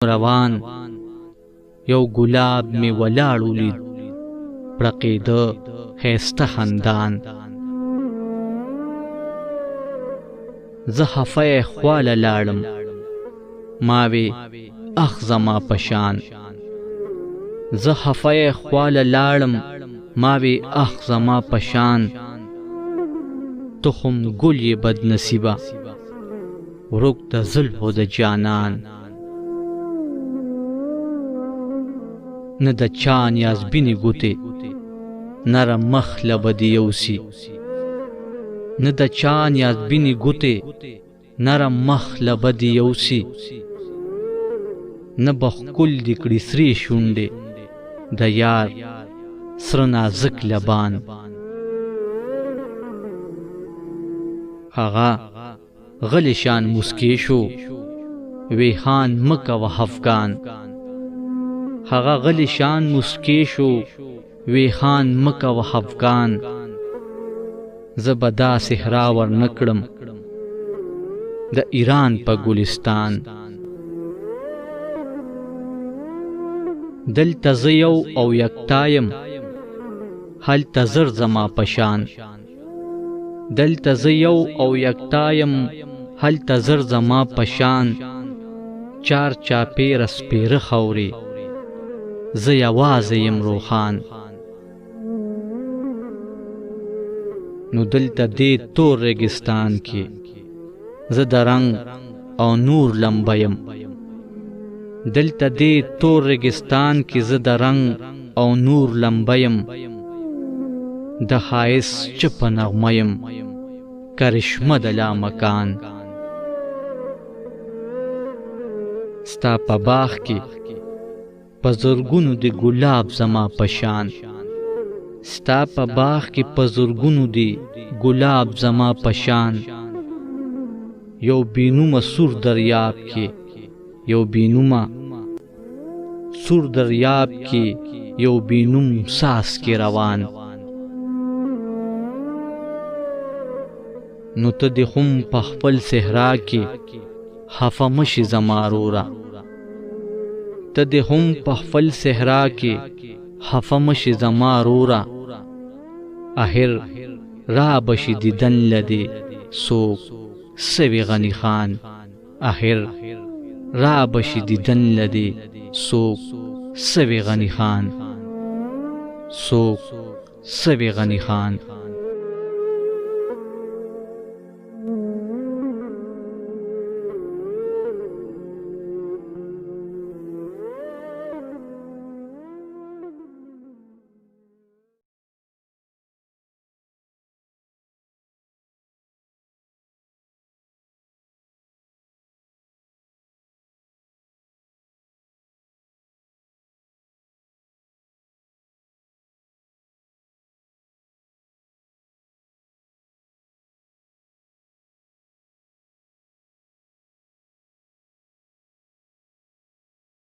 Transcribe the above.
روان یو ګلاب می ولاړ ولید پړقېده ښایسته خندان. زه خفه خواله لاړم ما وی اخ زما پشان. زه خفه خواله لاړم ما وی اخ زما پشان. تخم ګل یې بد نصیبه ورک د زلفو د جانان. نه د چا نیازبینې ګوتې نرم مخ له بدې یوسي. نه د چا نیازبینې ګوتې نرم مخ له بدې یوسي. نه به ښکل دې کړي سرې شونډې د یار سره نازک لبان. هغه غلی شان مسکې شو ویحان مه کوه افغان. هغه غلی شان مسکې شو ویحان مه کوه افغان. زه به دا صحرا ور نه کړم د ایران په ګلستان. دلته زه یو او یکتا یم هلته زر زما په شان. دلته زه یو او یکتا یم هلته زر زما په شان. چار چاپېره سپېره خاورې زه یوازې یم روښان. نو دلته دې تور ریګستان کې زه د رنګ او نور لمبه یم. دلته دې تور ریګستان کې زه د رنګ او نور لمبه یم. د ښایست چپه نغمه یم کرشمه د لامکان. ستا په باغ کې په زرګونو د ګلاب زما په شان. ستا په باغ کې په زرګونو د ګلاب زما په شان. یو بینومه سور دریاب کې یو بینومه سور دریاب کې یو بینوم ساس کې روان. نو ته دې هم په خپل صحرا کې خفه مشي زما وروره. ته دې هم په خپل صحرا کې خفه مشي زما وروره. اخر را بشي دیدن لدې څوک سوي غني خان. اخر را بشي دیدن لدې څوک سوي غني خان. څوک سوي غني خان.